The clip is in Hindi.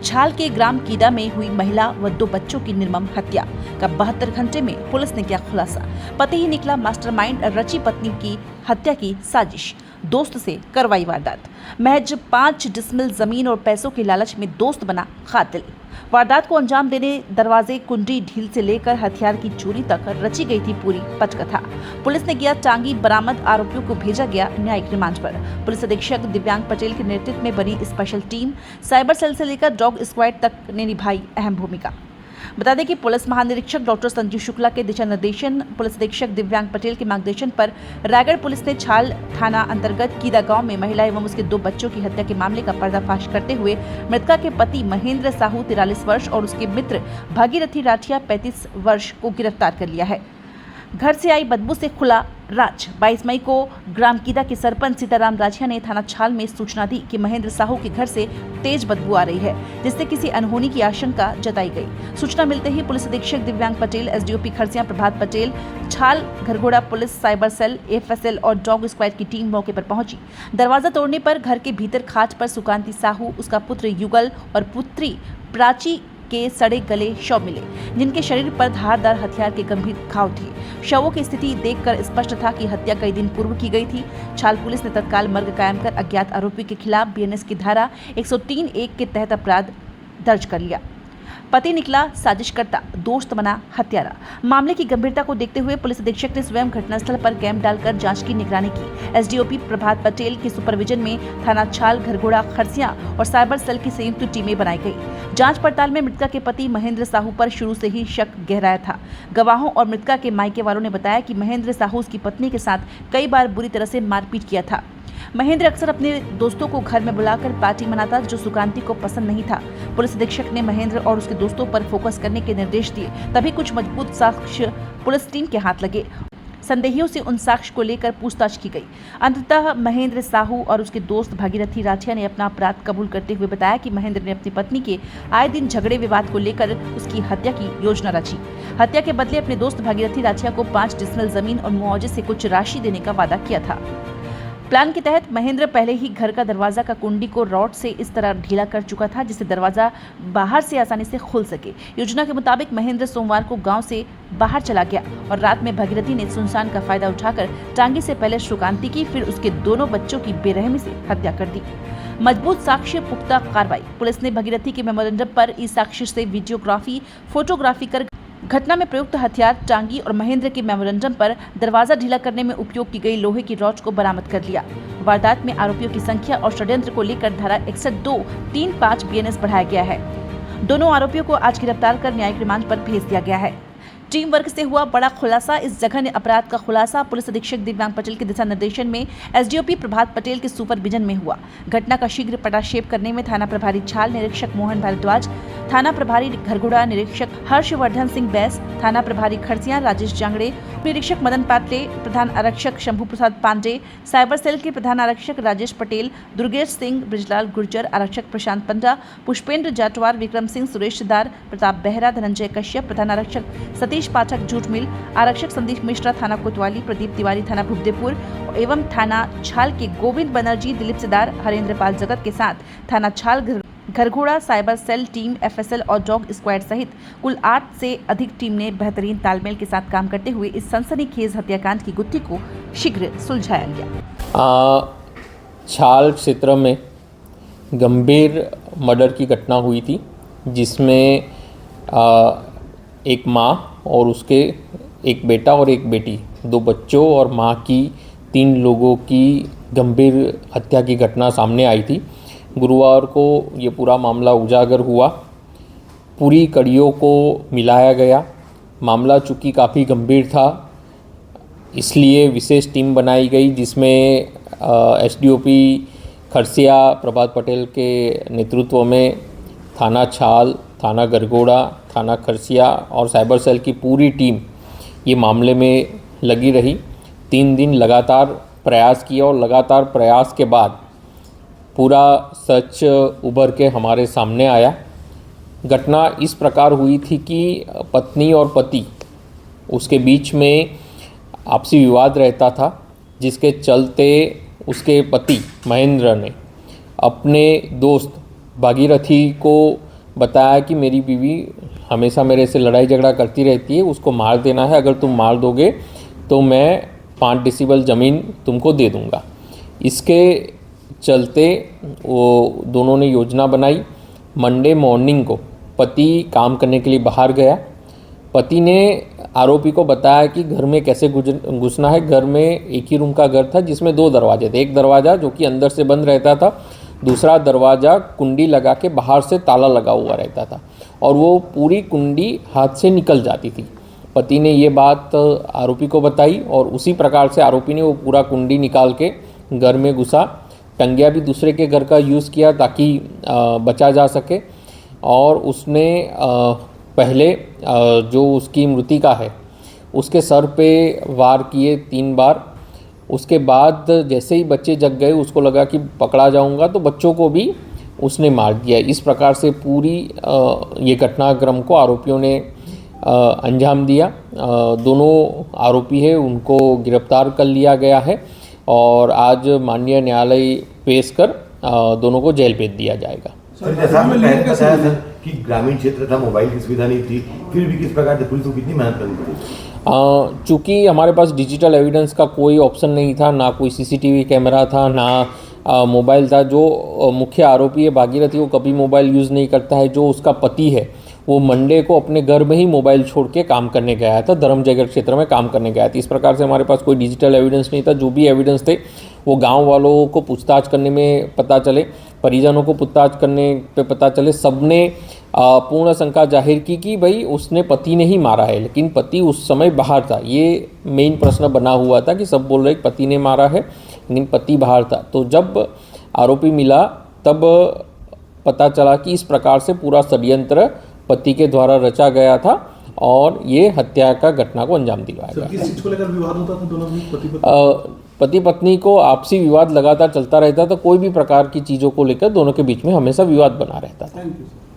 छाल के ग्राम कीदा में हुई महिला व 2 बच्चों की निर्मम हत्या का 72 घंटे में पुलिस ने किया खुलासा। पति ही निकला मास्टरमाइंड, रची पत्नी की हत्या की साजिश, दोस्त से करवाई वारदात। महज 5 डिसमिल जमीन और पैसों के लालच में दोस्त बना कातिल। वारदात को अंजाम देने दरवाजे, कुंडी, ढील से लेकर हथियार की चोरी तक रची गई थी पूरी पटकथा। पुलिस ने किया टांगी बरामद, आरोपियों को भेजा गया न्यायिक रिमांड पर। पुलिस अधीक्षक दिव्यांग पटेल के नेतृत्व में बनी स्पेशल टीम, साइबर सेल से लेकर डॉग स्क्वाड तक ने निभाई अहम भूमिका। बता दें कि पुलिस महानिरीक्षक डॉक्टर संजीव शुक्ला के दिशा निर्देशन, पुलिस अधीक्षक दिव्यांग पटेल के मार्गदर्शन पर रायगढ़ पुलिस ने छाल थाना अंतर्गत कीदा गांव में महिला एवं उसके 2 बच्चों की हत्या के मामले का पर्दाफाश करते हुए मृतका के पति महेंद्र साहू 43 वर्ष और उसके मित्र भागीरथी राठिया 35 वर्ष को गिरफ्तार कर लिया है। घर से आई बदबू से खुला राज। 22 मई को ग्राम कीदा के सरपंच सीताराम राठिया ने थाना छाल में सूचना दी कि महेंद्र साहू के घर से तेज बदबू आ रही है, जिससे किसी अनहोनी की आशंका जताई गई। सूचना मिलते ही पुलिस अधीक्षक Divyang Patel, SDOP Kharsia Prabhat Patel, Chhal Gharghoda police, cyber cell, FSL और डॉग स्क्वाड की टीम मौके पर पहुंची। दरवाजा तोड़ने पर घर के भीतर खाट पर सुकांती साहू, उसका पुत्र युगल और पुत्री प्राची के सड़े गले शव मिले, जिनके शरीर पर धारदार हथियार के गंभीर घाव थे। शवों की स्थिति देखकर स्पष्ट था कि हत्या कई दिन पूर्व की गई थी। छाल पुलिस ने तत्काल मर्ग कायम कर अज्ञात आरोपी के खिलाफ बीएनएस की धारा 103(1) के तहत अपराध दर्ज कर लिया। पति निकला साजिशकर्ता, दोस्त बना हत्यारा। मामले की गंभीरता को देखते हुए पुलिस अधीक्षक ने स्वयं घटनास्थल पर कैंप डालकर जांच की निगरानी की। एसडीओपी प्रभात पटेल के सुपरविजन में थाना छाल, घरघोड़ा, खरसिया और साइबर सेल की संयुक्त टीमें बनाई गई। जांच पड़ताल में मृतका के पति महेंद्र साहू पर शुरू से ही शक गहराया था। गवाहों और मृतका के मायके वालों ने बताया कि महेंद्र साहू उसकी पत्नी के साथ कई बार बुरी तरह से मारपीट किया था। महेंद्र अक्सर अपने दोस्तों को घर में बुलाकर पार्टी मनाता, जो सुकांती को पसंद नहीं था। पुलिस अधीक्षक ने महेंद्र और उसके दोस्तों पर फोकस करने के निर्देश दिए, तभी कुछ मजबूत साक्ष्य पुलिस टीम के हाथ लगे। संदेहियों से उन साक्ष्य को लेकर पूछताछ की गई। अंततः महेंद्र साहू और उसके दोस्त भागीरथी राठिया ने अपना अपराध कबूल करते हुए बताया कि महेंद्र ने अपनी पत्नी के आए दिन झगड़े विवाद को लेकर उसकी हत्या की योजना रची। हत्या के बदले अपने दोस्त भागीरथी राठिया को 5 डिसमिल जमीन और मुआवजे से कुछ राशि देने का वादा किया था। प्लान के तहत महेंद्र पहले ही घर का दरवाजा का कुंडी को रॉड से इस तरह ढीला कर चुका था जिससे दरवाजा बाहर से आसानी से खुल सके। योजना के मुताबिक महेंद्र सोमवार को गांव से बाहर चला गया और रात में भागीरथी ने सुनसान का फायदा उठाकर टांगी से पहले सुकांती की, फिर उसके दोनों बच्चों की बेरहमी से हत्या कर दी। मजबूत साक्ष्य, पुख्ता कार्रवाई। पुलिस ने भागीरथी के मेमोरेंडम पर इस साक्ष्य से वीडियोग्राफी, फोटोग्राफी कर घटना में प्रयुक्त हथियार, टांगी और महेंद्र के मेमोरेंडम पर दरवाजा ढीला करने में उपयोग की गई लोहे की रॉड को बरामद कर लिया। वारदात में आरोपियों की संख्या और षड्यंत्र को लेकर धारा 61(2)(3)(5) बीएनएस बढ़ाया गया है। दोनों आरोपियों को आज गिरफ्तार कर न्यायिक रिमांड पर भेज दिया गया है। टीम वर्क से हुआ बड़ा खुलासा। इस जघन्य अपराध का खुलासा पुलिस अधीक्षक दिव्यांग पटेल के दिशा निर्देशन में एसडीओपी प्रभात पटेल के सुपरविजन में हुआ। घटना का शीघ्र पटाक्षेप करने में थाना प्रभारी छाल निरीक्षक मोहन भारद्वाज, थाना प्रभारी घरघोड़ा निरीक्षक हर्षवर्धन सिंह बैस, थाना प्रभारी खरसिया राजेश जांगड़े, निरीक्षक मदन पात्रे, प्रधान आरक्षक शंभू प्रसाद पांडे, साइबर सेल के प्रधान आरक्षक राजेश पटेल, दुर्गेश सिंह, ब्रिजलाल गुर्जर, आरक्षक प्रशांत पंडा, पुष्पेंद्र जाटवार, विक्रम सिंह, सुरेश सिदार, प्रताप बेहरा, धनंजय कश्यप, प्रधान आरक्षक सतीश पाठक झूठ मिल, आरक्षक संदीप मिश्रा थाना कोतवाली, प्रदीप तिवारी थाना भुगदेपुर एवं थाना छाल के गोविंद बनर्जी, दिलीप सिदार, हरेंद्र पाल जगत के साथ थाना Chhal, Gharghoda, cyber cell team, FSL और डॉग स्क्वाड सहित कुल 8 से अधिक टीम ने बेहतरीन तालमेल के साथ काम करते हुए इस सनसनीखेज हत्याकांड की गुत्थी को शीघ्र सुलझाया गया। छाल क्षेत्र में गंभीर मर्डर की घटना हुई थी, जिसमें एक माँ और उसके एक बेटा और एक बेटी, 2 बच्चों और माँ की 3 लोगों की गंभीर हत्या की घटना सामने आई थी। गुरुवार को ये पूरा मामला उजागर हुआ, पूरी कड़ियों को मिलाया गया। मामला चूँकि काफ़ी गंभीर था, इसलिए विशेष टीम बनाई गई, जिसमें एसडीओपी खरसिया प्रभात पटेल के नेतृत्व में थाना छाल, थाना घरघोड़ा, थाना खरसिया और साइबर सेल की पूरी टीम ये मामले में लगी रही। 3 दिन लगातार प्रयास किया और लगातार प्रयास के बाद पूरा सच उभर के हमारे सामने आया। घटना इस प्रकार हुई थी कि पत्नी और पति, उसके बीच में आपसी विवाद रहता था, जिसके चलते उसके पति महेंद्र ने अपने दोस्त भागीरथी को बताया कि मेरी बीवी हमेशा मेरे से लड़ाई झगड़ा करती रहती है, उसको मार देना है, अगर तुम मार दोगे तो मैं 5 डेसिबल ज़मीन तुमको दे दूँगा। इसके चलते वो दोनों ने योजना बनाई। मंडे मॉर्निंग को पति काम करने के लिए बाहर गया। पति ने आरोपी को बताया कि घर में कैसे घुसना है। घर में एक ही रूम का घर था जिसमें 2 दरवाजे थे। एक दरवाज़ा जो कि अंदर से बंद रहता था, दूसरा दरवाज़ा कुंडी लगा के बाहर से ताला लगा हुआ रहता था और वो पूरी कुंडी हाथ से निकल जाती थी। पति ने ये बात आरोपी को बताई और उसी प्रकार से आरोपी ने वो पूरा कुंडी निकाल के घर में घुसा। टंगिया भी दूसरे के घर का यूज़ किया ताकि बचा जा सके और उसने पहले जो उसकी मृतिका है उसके सर पे वार किए 3 बार। उसके बाद जैसे ही बच्चे जग गए उसको लगा कि पकड़ा जाऊंगा, तो बच्चों को भी उसने मार दिया। इस प्रकार से पूरी ये घटनाक्रम को आरोपियों ने अंजाम दिया। दोनों आरोपी है उनको गिरफ्तार कर लिया गया है और आज माननीय न्यायालय पेश कर दोनों को जेल भेज दिया जाएगा। सर जैसा आपने पहले बताया सर कि ग्रामीण क्षेत्र था, मोबाइल की सुविधा नहीं थी, फिर भी किस प्रकार से पुलिस को कितनी मेहनत करनी पड़ी? चूँकि हमारे पास डिजिटल एविडेंस का कोई ऑप्शन नहीं था, ना कोई सीसीटीवी कैमरा था, ना मोबाइल था। जो मुख्य आरोपी है भागीरथी वो कभी मोबाइल यूज़ नहीं करता है। जो उसका पति है वो मंडे को अपने घर में ही मोबाइल छोड़ के काम करने गया था, धर्मजयगढ़ क्षेत्र में काम करने गया था। इस प्रकार से हमारे पास कोई डिजिटल एविडेंस नहीं था। जो भी एविडेंस थे वो गांव वालों को पूछताछ करने में पता चले, परिजनों को पूछताछ करने पे पता चले। सबने पूर्ण शंका जाहिर की कि भाई उसने पति ने ही मारा है, लेकिन पति उस समय बाहर था। ये मेन प्रश्न बना हुआ था कि सब बोल रहे पति ने मारा है लेकिन पति बाहर था। तो जब आरोपी मिला तब पता चला कि इस प्रकार से पूरा षड्यंत्र पति के द्वारा रचा गया था और ये हत्या का घटना को अंजाम दिलवाया गया। किस चीज को लेकर विवाद होता था दोनों में? पति पत्नी को आपसी विवाद लगातार चलता रहता था। कोई भी प्रकार की चीज़ों को लेकर दोनों के बीच में हमेशा विवाद बना रहता था। Thank you sir.